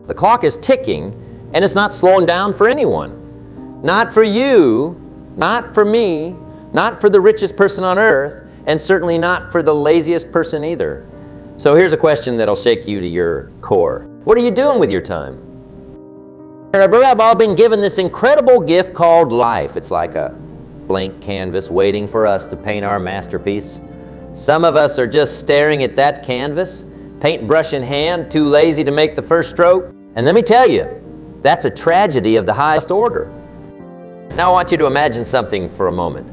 The clock is ticking, and it's not slowing down for anyone. Not for you, not for me, not for the richest person on earth, and certainly not for the laziest person either. So here's a question that'll shake you to your core. What are you doing with your time? We've all been given this incredible gift called life. It's like a blank canvas waiting for us to paint our masterpiece. Some of us are just staring at that canvas, paintbrush in hand, too lazy to make the first stroke. And let me tell you, that's a tragedy of the highest order. Now I want you to imagine something for a moment.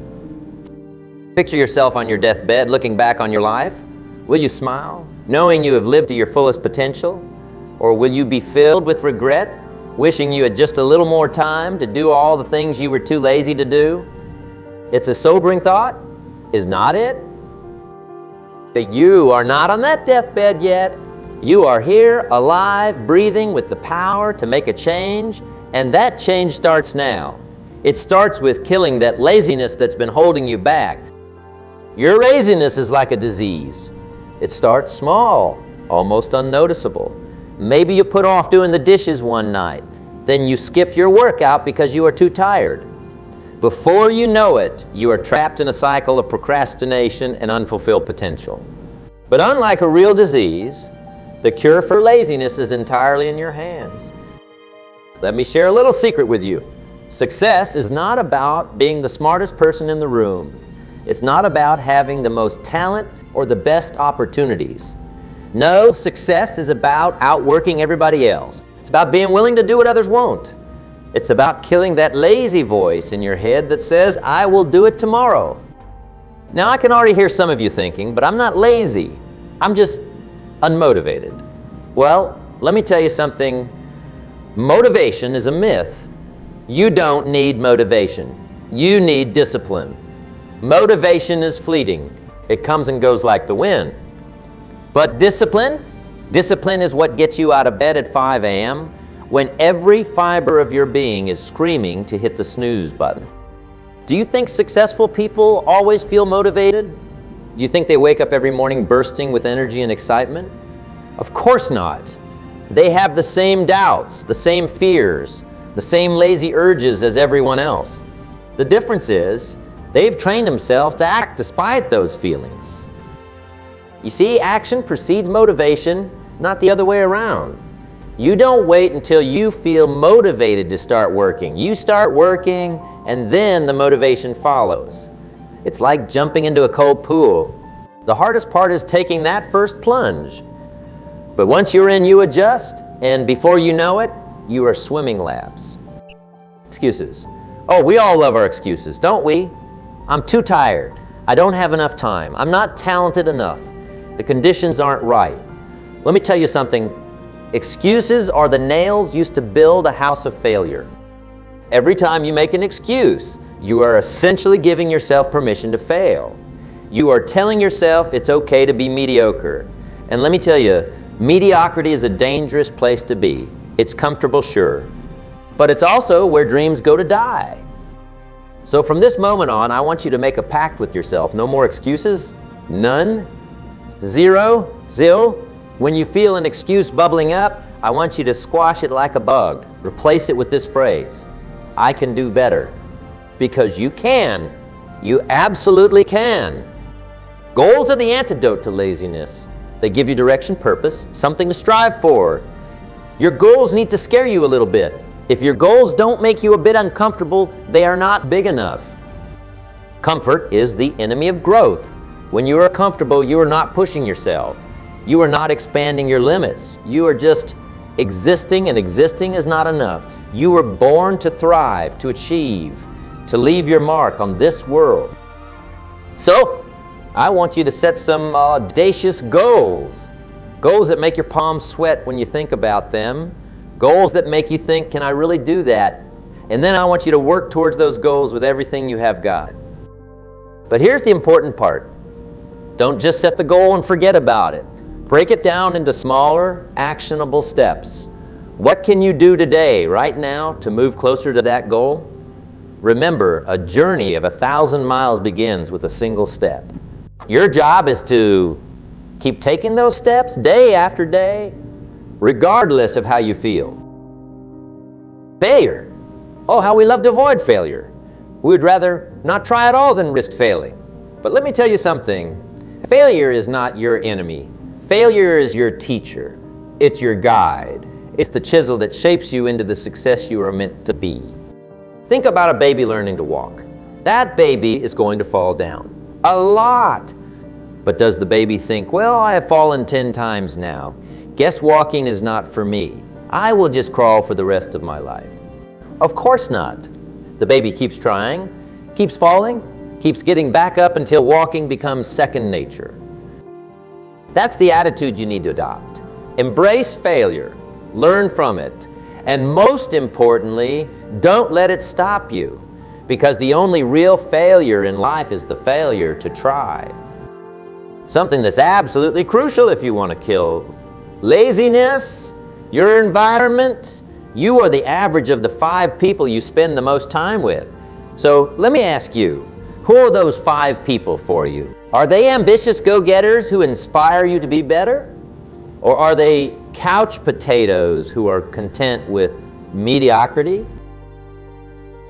Picture yourself on your deathbed, looking back on your life. Will you smile, knowing you have lived to your fullest potential? Or will you be filled with regret, wishing you had just a little more time to do all the things you were too lazy to do? It's a sobering thought, is not it? That you are not on that deathbed yet. You are here, alive, breathing, with the power to make a change, and that change starts now. It starts with killing that laziness that's been holding you back. Your laziness is like a disease. It starts small, almost unnoticeable. Maybe you put off doing the dishes one night. Then you skip your workout because you are too tired. Before you know it, you are trapped in a cycle of procrastination and unfulfilled potential. But unlike a real disease, the cure for laziness is entirely in your hands. Let me share a little secret with you. Success is not about being the smartest person in the room. It's not about having the most talent or the best opportunities. No, success is about outworking everybody else. It's about being willing to do what others won't. It's about killing that lazy voice in your head that says, I will do it tomorrow. Now I can already hear some of you thinking, but I'm not lazy. I'm just unmotivated. Well, let me tell you something. Motivation is a myth. You don't need motivation. You need discipline. Motivation is fleeting. It comes and goes like the wind. But discipline is what gets you out of bed at 5 a.m. when every fiber of your being is screaming to hit the snooze button. Do you think successful people always feel motivated? Do you think they wake up every morning bursting with energy and excitement? Of course not. They have the same doubts, the same fears, the same lazy urges as everyone else. The difference is, they've trained themselves to act despite those feelings. You see, action precedes motivation, not the other way around. You don't wait until you feel motivated to start working. You start working, and then the motivation follows. It's like jumping into a cold pool. The hardest part is taking that first plunge. But once you're in, you adjust, and before you know it, you are swimming laps. Excuses. Oh, we all love our excuses, don't we? I'm too tired. I don't have enough time. I'm not talented enough. The conditions aren't right. Let me tell you something. Excuses are the nails used to build a house of failure. Every time you make an excuse, you are essentially giving yourself permission to fail. You are telling yourself it's okay to be mediocre. And let me tell you, mediocrity is a dangerous place to be. It's comfortable, sure. But it's also where dreams go to die. So from this moment on, I want you to make a pact with yourself. No more excuses, none, zero, zil. When you feel an excuse bubbling up, I want you to squash it like a bug. Replace it with this phrase, I can do better. Because you can. You absolutely can. Goals are the antidote to laziness. They give you direction, purpose, something to strive for. Your goals need to scare you a little bit. If your goals don't make you a bit uncomfortable, they are not big enough. Comfort is the enemy of growth. When you are comfortable, you are not pushing yourself. You are not expanding your limits. You are just existing, and existing is not enough. You were born to thrive, to achieve, to leave your mark on this world. So, I want you to set some audacious goals. Goals that make your palms sweat when you think about them. Goals that make you think, can I really do that? And then I want you to work towards those goals with everything you have got. But here's the important part. Don't just set the goal and forget about it. Break it down into smaller, actionable steps. What can you do today, right now, to move closer to that goal? Remember, a journey of 1,000 miles begins with a single step. Your job is to keep taking those steps day after day, regardless of how you feel. Failure. Oh, how we love to avoid failure. We would rather not try at all than risk failing. But let me tell you something. Failure is not your enemy. Failure is your teacher. It's your guide. It's the chisel that shapes you into the success you are meant to be. Think about a baby learning to walk. That baby is going to fall down. A lot. But does the baby think, well, I have fallen 10 times now. Guess walking is not for me. I will just crawl for the rest of my life. Of course not. The baby keeps trying, keeps falling, keeps getting back up until walking becomes second nature. That's the attitude you need to adopt. Embrace failure, learn from it, and most importantly, don't let it stop you, because the only real failure in life is the failure to try. Something that's absolutely crucial if you want to kill laziness, your environment. You are the average of the 5 people you spend the most time with. So let me ask you, who are those 5 people for you? Are they ambitious go-getters who inspire you to be better? Or are they couch potatoes who are content with mediocrity?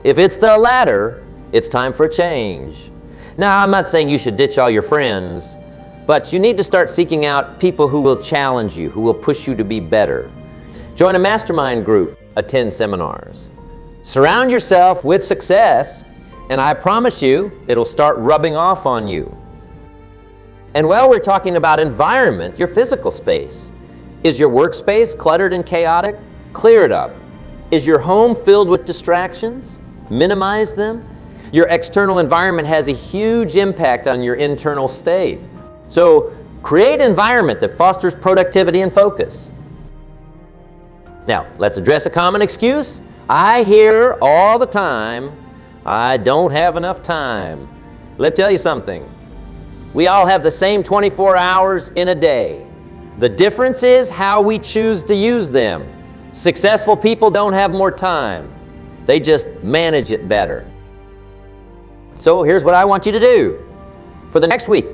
If it's the latter, it's time for a change. Now, I'm not saying you should ditch all your friends, but you need to start seeking out people who will challenge you, who will push you to be better. Join a mastermind group, attend seminars. Surround yourself with success, and I promise you, it'll start rubbing off on you. And while we're talking about environment, your physical space. Is your workspace cluttered and chaotic? Clear it up. Is your home filled with distractions? Minimize them. Your external environment has a huge impact on your internal state. So create an environment that fosters productivity and focus. Now, let's address a common excuse. I hear all the time, I don't have enough time. Let me tell you something. We all have the same 24 hours in a day. The difference is how we choose to use them. Successful people don't have more time. They just manage it better. So here's what I want you to do. For the next week,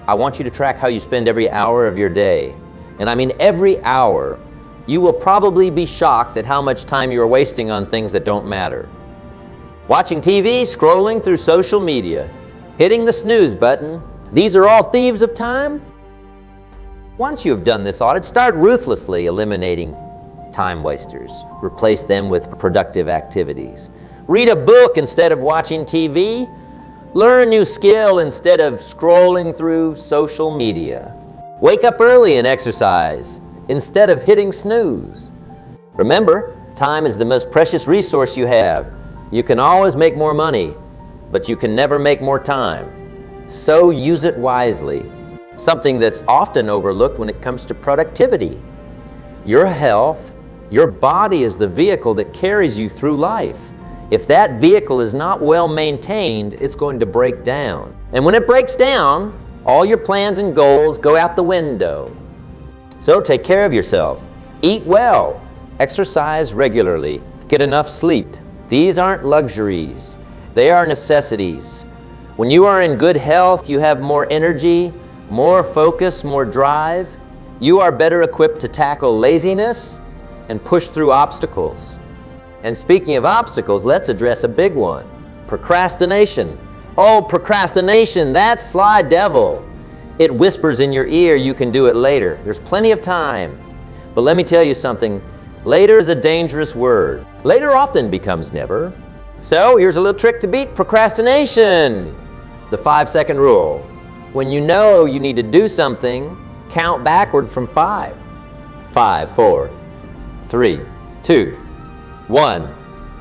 I want you to track how you spend every hour of your day. And I mean every hour. You will probably be shocked at how much time you are wasting on things that don't matter. Watching TV, scrolling through social media, hitting the snooze button. These are all thieves of time. Once you have done this audit, start ruthlessly eliminating time wasters. Replace them with productive activities. Read a book instead of watching TV. Learn a new skill instead of scrolling through social media. Wake up early and exercise instead of hitting snooze. Remember, time is the most precious resource you have. You can always make more money, but you can never make more time. So use it wisely. Something that's often overlooked when it comes to productivity. Your health, your body is the vehicle that carries you through life. If that vehicle is not well maintained, it's going to break down. And when it breaks down, all your plans and goals go out the window. So take care of yourself. Eat well. Exercise regularly. Get enough sleep. These aren't luxuries. They are necessities. When you are in good health, you have more energy, more focus, more drive. You are better equipped to tackle laziness and push through obstacles. And speaking of obstacles, let's address a big one. Procrastination. Oh, procrastination, that sly devil. It whispers in your ear, you can do it later. There's plenty of time. But let me tell you something. Later is a dangerous word. Later often becomes never. So here's a little trick to beat procrastination. The 5-second rule. When you know you need to do something, count backward from 5. 5, 4, 3, 2, 1,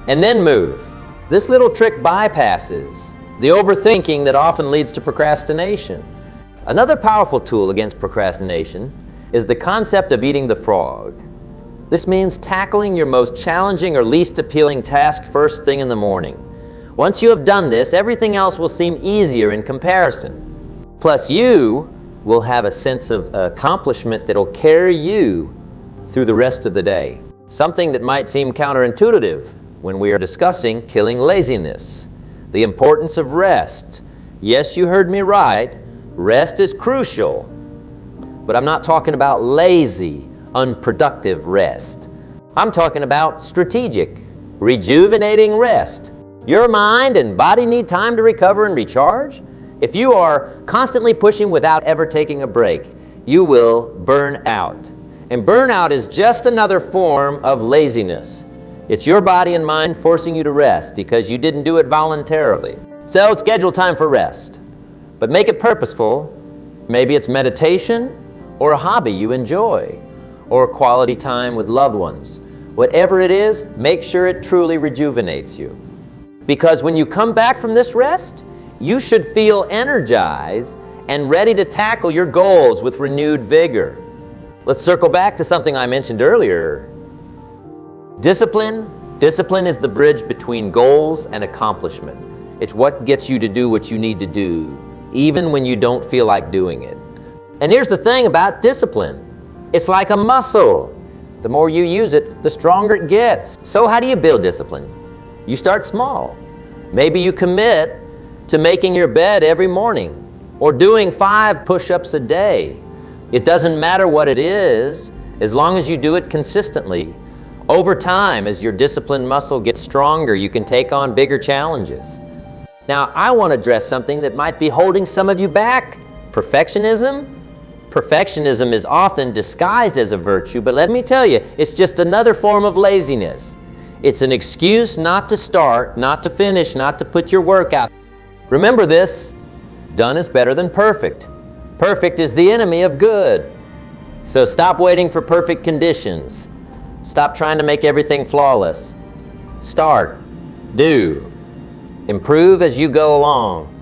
and then move. This little trick bypasses the overthinking that often leads to procrastination. Another powerful tool against procrastination is the concept of eating the frog. This means tackling your most challenging or least appealing task first thing in the morning. Once you have done this, everything else will seem easier in comparison. Plus, you will have a sense of accomplishment that will carry you through the rest of the day. Something that might seem counterintuitive when we are discussing killing laziness. The importance of rest. Yes, you heard me right. Rest is crucial. But I'm not talking about lazy. unproductive rest. I'm talking about strategic, rejuvenating rest. Your mind and body need time to recover and recharge. If you are constantly pushing without ever taking a break, you will burn out. And burnout is just another form of laziness. It's your body and mind forcing you to rest because you didn't do it voluntarily. So schedule time for rest, but make it purposeful. Maybe it's meditation or a hobby you enjoy or quality time with loved ones. Whatever it is, make sure it truly rejuvenates you. Because when you come back from this rest, you should feel energized and ready to tackle your goals with renewed vigor. Let's circle back to something I mentioned earlier. Discipline. Discipline is the bridge between goals and accomplishment. It's what gets you to do what you need to do, even when you don't feel like doing it. And here's the thing about discipline. It's like a muscle. The more you use it, the stronger it gets. So how do you build discipline? You start small. Maybe you commit to making your bed every morning or doing 5 push-ups a day. It doesn't matter what it is, as long as you do it consistently. Over time, as your discipline muscle gets stronger, you can take on bigger challenges. Now, I want to address something that might be holding some of you back. Perfectionism. Perfectionism is often disguised as a virtue, but let me tell you, it's just another form of laziness. It's an excuse not to start, not to finish, not to put your work out. Remember this, done is better than perfect. Perfect is the enemy of good. So stop waiting for perfect conditions. Stop trying to make everything flawless. Start, do, improve as you go along.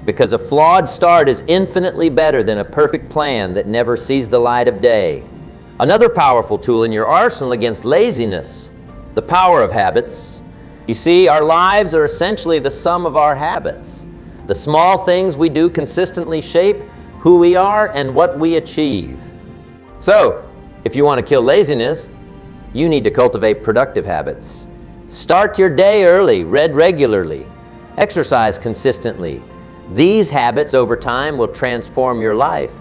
Because a flawed start is infinitely better than a perfect plan that never sees the light of day. Another powerful tool in your arsenal against laziness, the power of habits. You see, our lives are essentially the sum of our habits. The small things we do consistently shape who we are and what we achieve. So, if you want to kill laziness, you need to cultivate productive habits. Start your day early, read regularly, exercise consistently. These habits over time will transform your life.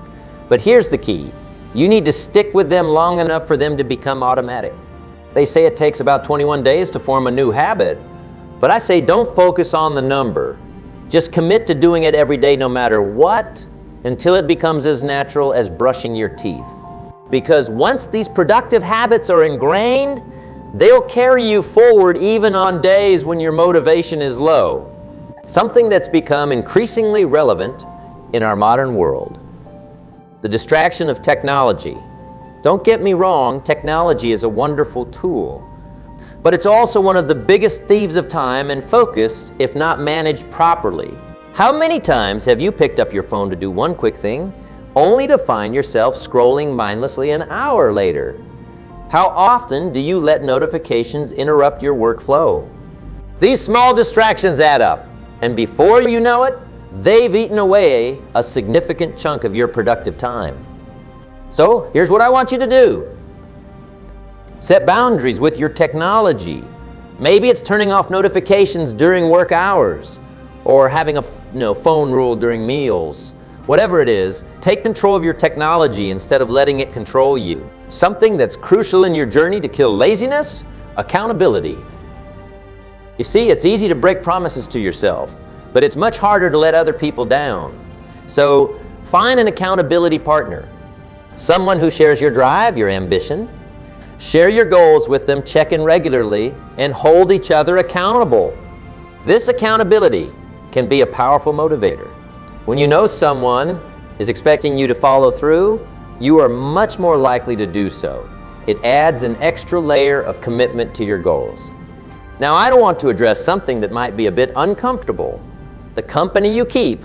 But here's the key. You need to stick with them long enough for them to become automatic. They say it takes about 21 days to form a new habit, but I say don't focus on the number. Just commit to doing it every day no matter what, until it becomes as natural as brushing your teeth. Because once these productive habits are ingrained, they'll carry you forward even on days when your motivation is low. Something that's become increasingly relevant in our modern world. The distraction of technology. Don't get me wrong, technology is a wonderful tool. But it's also one of the biggest thieves of time and focus if not managed properly. How many times have you picked up your phone to do one quick thing, only to find yourself scrolling mindlessly an hour later? How often do you let notifications interrupt your workflow? These small distractions add up, and before you know it, they've eaten away a significant chunk of your productive time. So here's what I want you to do. Set boundaries with your technology. Maybe it's turning off notifications during work hours or having a phone rule during meals. Whatever it is, take control of your technology instead of letting it control you. Something that's crucial in your journey to kill laziness, accountability. You see, it's easy to break promises to yourself, but it's much harder to let other people down. So find an accountability partner. Someone who shares your drive, your ambition. Share your goals with them, check in regularly, and hold each other accountable. This accountability can be a powerful motivator. When you know someone is expecting you to follow through, you are much more likely to do so. It adds an extra layer of commitment to your goals. Now, I don't want to address something that might be a bit uncomfortable. The company you keep.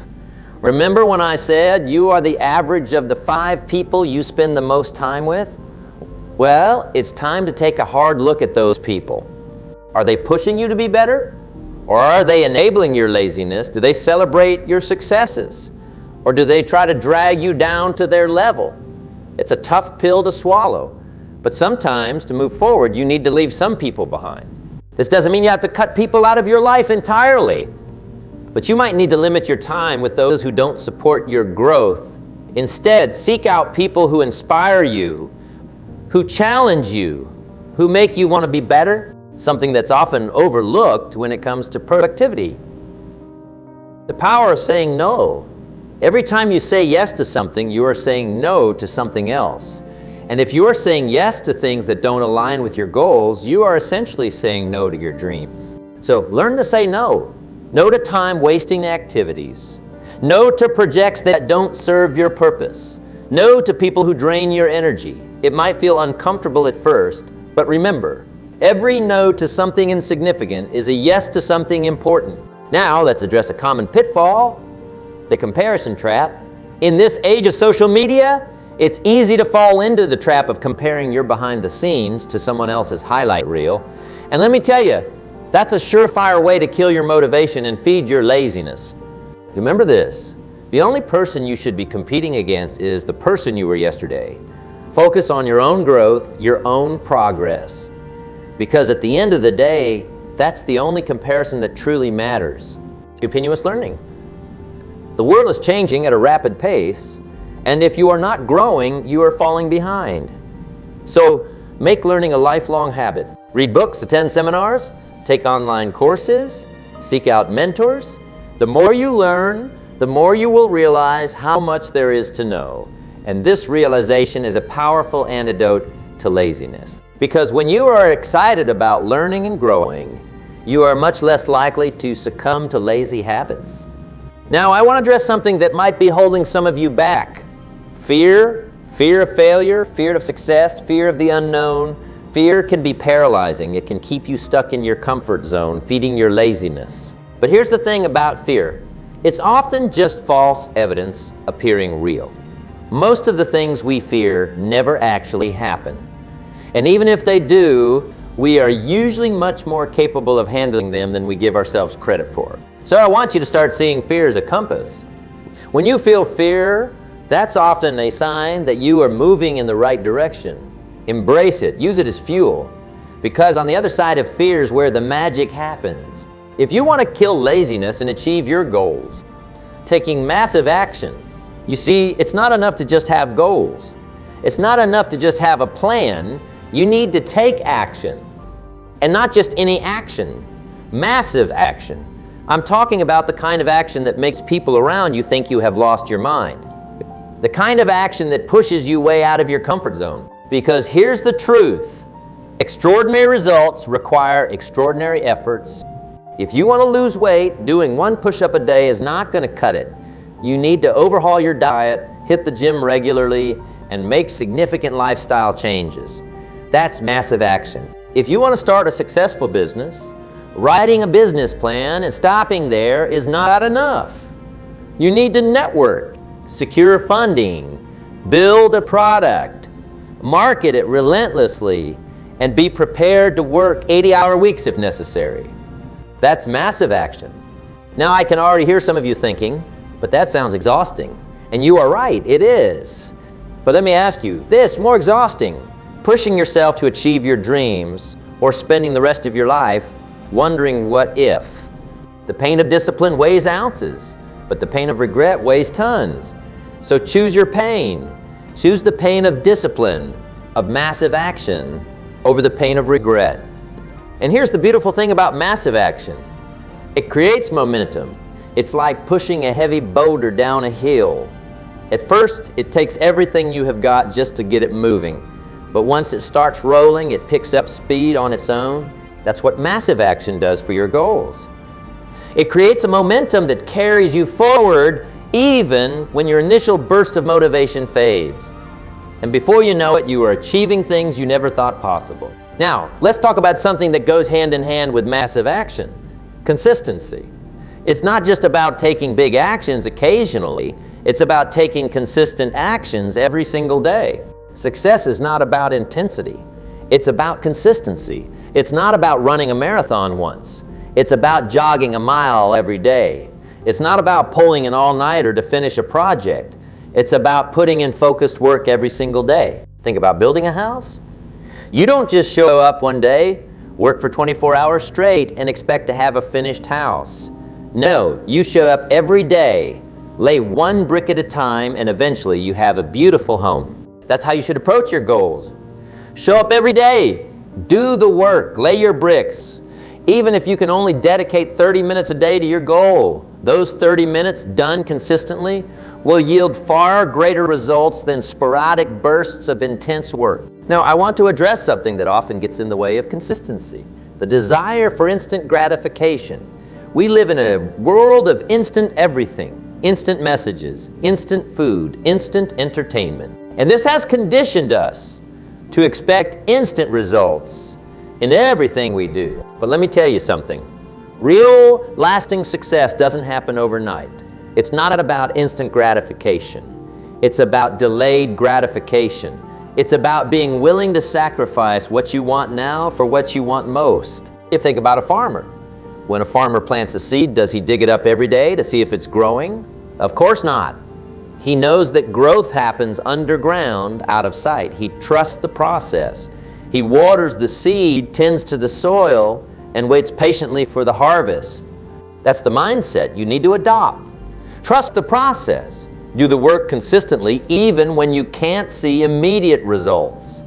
Remember when I said you are the average of the 5 people you spend the most time with? Well, it's time to take a hard look at those people. Are they pushing you to be better? Or are they enabling your laziness? Do they celebrate your successes? Or do they try to drag you down to their level? It's a tough pill to swallow. But sometimes, to move forward, you need to leave some people behind. This doesn't mean you have to cut people out of your life entirely. But you might need to limit your time with those who don't support your growth. Instead, seek out people who inspire you, who challenge you, who make you want to be better, something that's often overlooked when it comes to productivity. The power of saying no. Every time you say yes to something, you are saying no to something else. And if you are saying yes to things that don't align with your goals, you are essentially saying no to your dreams. So learn to say no. No to time-wasting activities. No to projects that don't serve your purpose. No to people who drain your energy. It might feel uncomfortable at first, but remember, every no to something insignificant is a yes to something important. Now, let's address a common pitfall, the comparison trap. In this age of social media, it's easy to fall into the trap of comparing your behind the scenes to someone else's highlight reel. And let me tell you, that's a surefire way to kill your motivation and feed your laziness. Remember this, the only person you should be competing against is the person you were yesterday. Focus on your own growth, your own progress. Because at the end of the day, that's the only comparison that truly matters. Continuous learning. The world is changing at a rapid pace, and if you are not growing, you are falling behind. So make learning a lifelong habit. Read books, attend seminars, take online courses, seek out mentors. The more you learn, the more you will realize how much there is to know. And this realization is a powerful antidote to laziness. Because when you are excited about learning and growing, you are much less likely to succumb to lazy habits. Now, I want to address something that might be holding some of you back. Fear of failure, fear of success, fear of the unknown. Fear can be paralyzing. It can keep you stuck in your comfort zone, feeding your laziness. But here's the thing about fear. It's often just false evidence appearing real. Most of the things we fear never actually happen. And even if they do, we are usually much more capable of handling them than we give ourselves credit for. So I want you to start seeing fear as a compass. When you feel fear, that's often a sign that you are moving in the right direction. Embrace it, use it as fuel, because on the other side of fear is where the magic happens. If you want to kill laziness and achieve your goals, taking massive action, you see, it's not enough to just have goals. It's not enough to just have a plan. You need to take action, and not just any action, massive action. I'm talking about the kind of action that makes people around you think you have lost your mind. The kind of action that pushes you way out of your comfort zone. Because here's the truth, extraordinary results require extraordinary efforts. If you want to lose weight, doing one push-up a day is not going to cut it. You need to overhaul your diet, hit the gym regularly, and make significant lifestyle changes. That's massive action. If you want to start a successful business, writing a business plan and stopping there is not enough. You need to network, secure funding, build a product, market it relentlessly, and be prepared to work 80-hour weeks if necessary. That's massive action. Now I can already hear some of you thinking, but that sounds exhausting. And you are right, it is. But let me ask you, this more exhausting, pushing yourself to achieve your dreams or spending the rest of your life wondering what if. The pain of discipline weighs ounces, but the pain of regret weighs tons. So choose your pain. Choose the pain of discipline, of massive action, over the pain of regret. And here's the beautiful thing about massive action. It creates momentum. It's like pushing a heavy boulder down a hill. At first, it takes everything you have got just to get it moving. But once it starts rolling, it picks up speed on its own. That's what massive action does for your goals. It creates a momentum that carries you forward even when your initial burst of motivation fades. And before you know it, you are achieving things you never thought possible. Now, let's talk about something that goes hand in hand with massive action, consistency. It's not just about taking big actions occasionally, it's about taking consistent actions every single day. Success is not about intensity, it's about consistency. It's not about running a marathon once, it's about jogging a mile every day. It's not about pulling an all-nighter to finish a project. It's about putting in focused work every single day. Think about building a house. You don't just show up one day, work for 24 hours straight, and expect to have a finished house. No, you show up every day, lay one brick at a time, and eventually you have a beautiful home. That's how you should approach your goals. Show up every day. Do the work. Lay your bricks. Even if you can only dedicate 30 minutes a day to your goal, those 30 minutes done consistently will yield far greater results than sporadic bursts of intense work. Now, I want to address something that often gets in the way of consistency: the desire for instant gratification. We live in a world of instant everything, instant messages, instant food, instant entertainment. And this has conditioned us to expect instant results in everything we do. But let me tell you something. Real lasting success doesn't happen overnight. It's not about instant gratification. It's about delayed gratification. It's about being willing to sacrifice what you want now for what you want most. You think about a farmer. When a farmer plants a seed, does he dig it up every day to see if it's growing? Of course not. He knows that growth happens underground, out of sight. He trusts the process. He waters the seed, tends to the soil, and waits patiently for the harvest. That's the mindset you need to adopt. Trust the process. Do the work consistently, even when you can't see immediate results.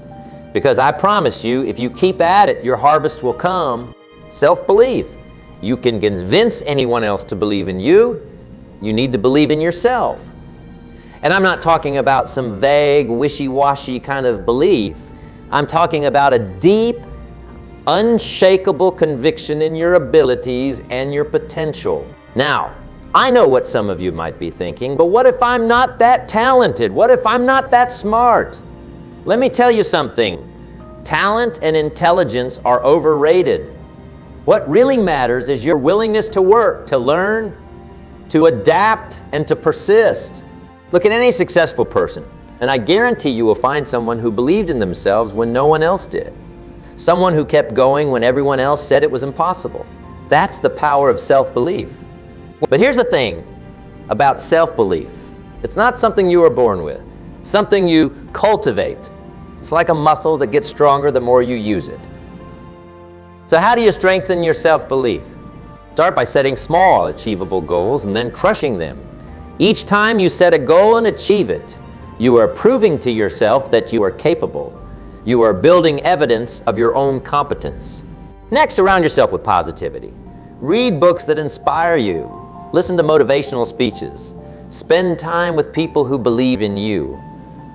Because I promise you, if you keep at it, your harvest will come. Self-belief. You can convince anyone else to believe in you. You need to believe in yourself. And I'm not talking about some vague, wishy-washy kind of belief. I'm talking about a deep, unshakable conviction in your abilities and your potential. Now, I know what some of you might be thinking, but what if I'm not that talented? What if I'm not that smart? Let me tell you something. Talent and intelligence are overrated. What really matters is your willingness to work, to learn, to adapt, and to persist. Look at any successful person, and I guarantee you will find someone who believed in themselves when no one else did. Someone who kept going when everyone else said it was impossible. That's the power of self-belief. But here's the thing about self-belief. It's not something you were born with. It's something you cultivate. It's like a muscle that gets stronger the more you use it. So how do you strengthen your self-belief? Start by setting small, achievable goals and then crushing them. Each time you set a goal and achieve it, you are proving to yourself that you are capable. You are building evidence of your own competence. Next, surround yourself with positivity. Read books that inspire you. Listen to motivational speeches. Spend time with people who believe in you.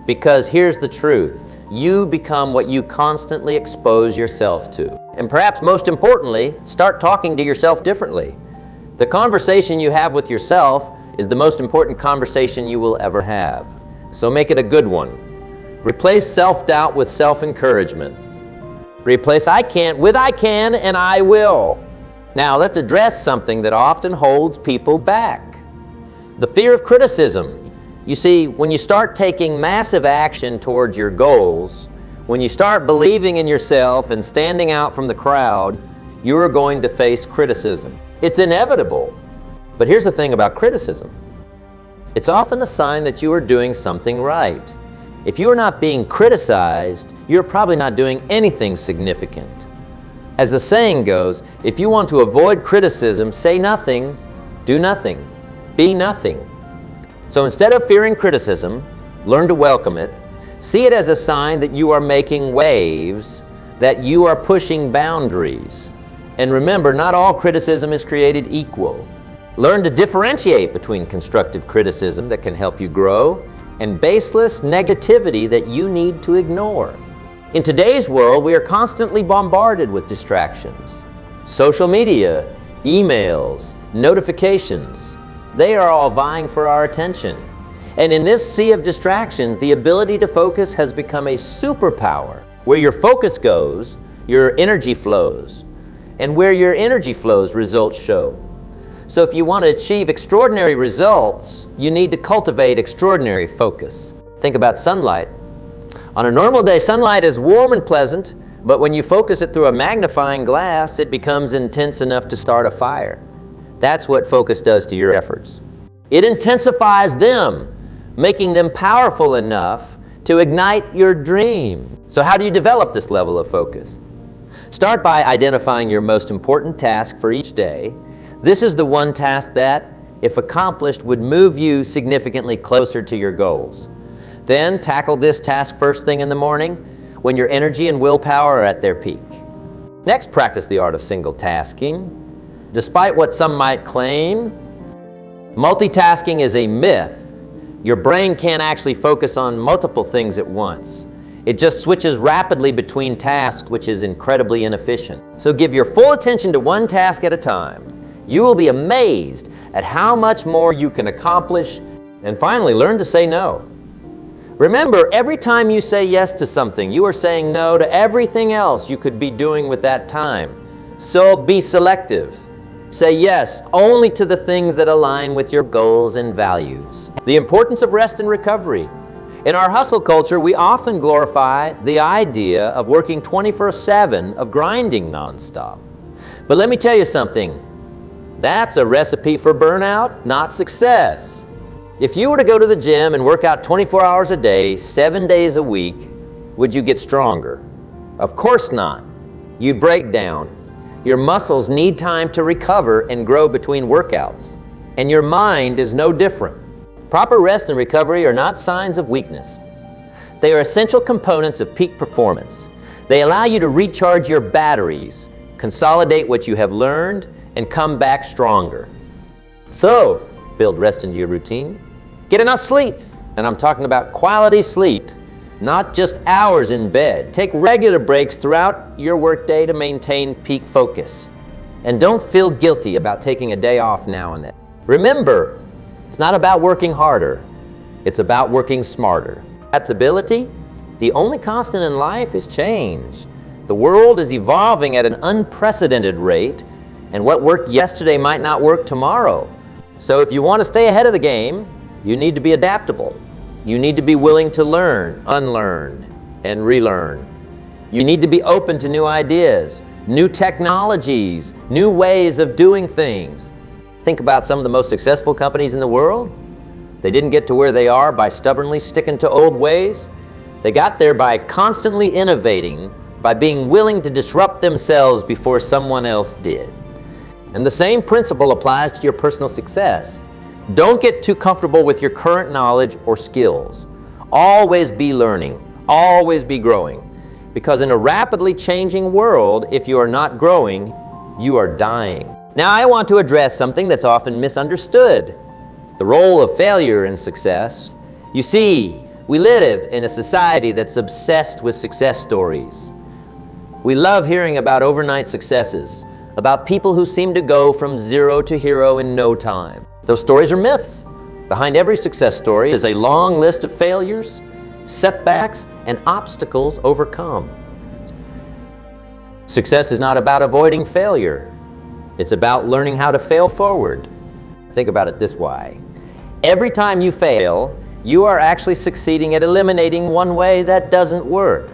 Because here's the truth. You become what you constantly expose yourself to. And perhaps most importantly, start talking to yourself differently. The conversation you have with yourself is the most important conversation you will ever have. So make it a good one. Replace self-doubt with self-encouragement. Replace I can't with I can and I will. Now let's address something that often holds people back. The fear of criticism. You see, when you start taking massive action towards your goals, when you start believing in yourself and standing out from the crowd, you are going to face criticism. It's inevitable. But here's the thing about criticism. It's often a sign that you are doing something right. If you are not being criticized, you're probably not doing anything significant. As the saying goes, if you want to avoid criticism, say nothing, do nothing, be nothing. So instead of fearing criticism, learn to welcome it. See it as a sign that you are making waves, that you are pushing boundaries. And remember, not all criticism is created equal. Learn to differentiate between constructive criticism that can help you grow and baseless negativity that you need to ignore. In today's world, we are constantly bombarded with distractions. Social media, emails, notifications, they are all vying for our attention. And in this sea of distractions, the ability to focus has become a superpower. Where your focus goes, your energy flows. And where your energy flows, results show. So if you want to achieve extraordinary results, you need to cultivate extraordinary focus. Think about sunlight. On a normal day, sunlight is warm and pleasant, but when you focus it through a magnifying glass, it becomes intense enough to start a fire. That's what focus does to your efforts. It intensifies them, making them powerful enough to ignite your dream. So how do you develop this level of focus? Start by identifying your most important task for each day. This is the one task that, if accomplished, would move you significantly closer to your goals. Then tackle this task first thing in the morning, when your energy and willpower are at their peak. Next, practice the art of single tasking. Despite what some might claim, multitasking is a myth. Your brain can't actually focus on multiple things at once. It just switches rapidly between tasks, which is incredibly inefficient. So give your full attention to one task at a time. You will be amazed at how much more you can accomplish. And finally, learn to say no. Remember, every time you say yes to something, you are saying no to everything else you could be doing with that time. So be selective. Say yes only to the things that align with your goals and values. The importance of rest and recovery. In our hustle culture, we often glorify the idea of working 24/7, of grinding nonstop. But let me tell you something. That's a recipe for burnout, not success. If you were to go to the gym and work out 24 hours a day, 7 days a week, would you get stronger? Of course not. You'd break down. Your muscles need time to recover and grow between workouts. And your mind is no different. Proper rest and recovery are not signs of weakness. They are essential components of peak performance. They allow you to recharge your batteries, consolidate what you have learned, and come back stronger. So, build rest into your routine. Get enough sleep. And I'm talking about quality sleep, not just hours in bed. Take regular breaks throughout your workday to maintain peak focus. And don't feel guilty about taking a day off now and then. Remember, it's not about working harder. It's about working smarter. Adaptability, the only constant in life is change. The world is evolving at an unprecedented rate, and what worked yesterday might not work tomorrow. So if you want to stay ahead of the game, you need to be adaptable. You need to be willing to learn, unlearn, and relearn. You need to be open to new ideas, new technologies, new ways of doing things. Think about some of the most successful companies in the world. They didn't get to where they are by stubbornly sticking to old ways. They got there by constantly innovating, by being willing to disrupt themselves before someone else did. And the same principle applies to your personal success. Don't get too comfortable with your current knowledge or skills. Always be learning, always be growing. Because in a rapidly changing world, if you are not growing, you are dying. Now I want to address something that's often misunderstood, the role of failure in success. You see, we live in a society that's obsessed with success stories. We love hearing about overnight successes, about people who seem to go from zero to hero in no time. Those stories are myths. Behind every success story is a long list of failures, setbacks, and obstacles overcome. Success is not about avoiding failure. It's about learning how to fail forward. Think about it this way. Every time you fail, you are actually succeeding at eliminating one way that doesn't work.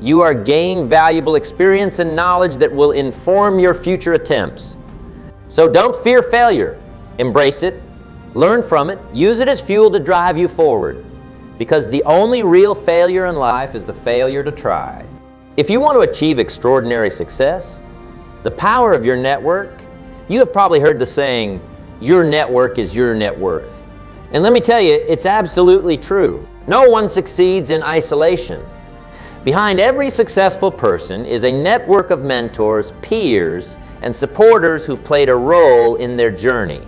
You are gaining valuable experience and knowledge that will inform your future attempts. So don't fear failure. Embrace it, learn from it, use it as fuel to drive you forward. Because the only real failure in life is the failure to try. If you want to achieve extraordinary success, the power of your network, you have probably heard the saying, your network is your net worth. And let me tell you, it's absolutely true. No one succeeds in isolation. Behind every successful person is a network of mentors, peers, and supporters who've played a role in their journey.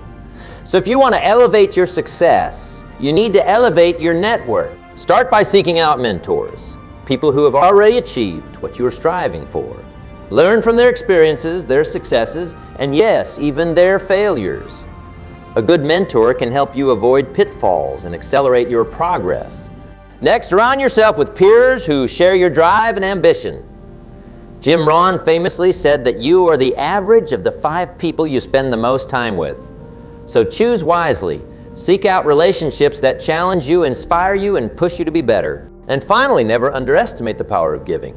So if you want to elevate your success, you need to elevate your network. Start by seeking out mentors, people who have already achieved what you are striving for. Learn from their experiences, their successes, and yes, even their failures. A good mentor can help you avoid pitfalls and accelerate your progress. Next, surround yourself with peers who share your drive and ambition. Jim Rohn famously said that you are the average of the 5 people you spend the most time with. So choose wisely. Seek out relationships that challenge you, inspire you, and push you to be better. And finally, never underestimate the power of giving.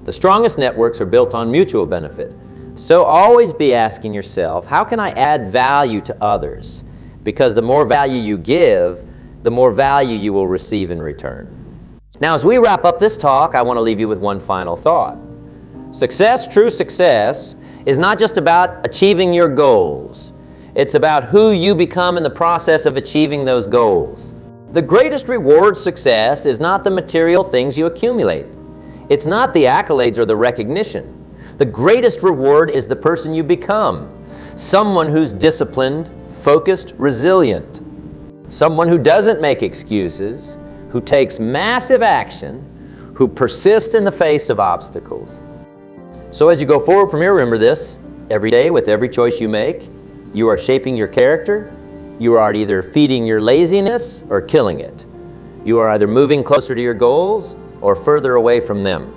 The strongest networks are built on mutual benefit. So always be asking yourself, how can I add value to others? Because the more value you give, the more value you will receive in return. Now, as we wrap up this talk, I want to leave you with one final thought. Success, true success, is not just about achieving your goals. It's about who you become in the process of achieving those goals. The greatest reward success is not the material things you accumulate. It's not the accolades or the recognition. The greatest reward is the person you become. Someone who's disciplined, focused, resilient. Someone who doesn't make excuses, who takes massive action, who persists in the face of obstacles. So as you go forward from here, remember this: every day, with every choice you make, you are shaping your character. You are either feeding your laziness or killing it. You are either moving closer to your goals or further away from them.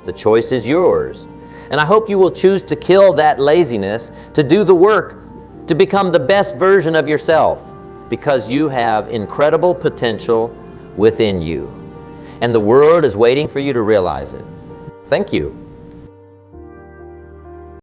The choice is yours. And I hope you will choose to kill that laziness, to do the work, to become the best version of yourself, because you have incredible potential within you. And the world is waiting for you to realize it. Thank you.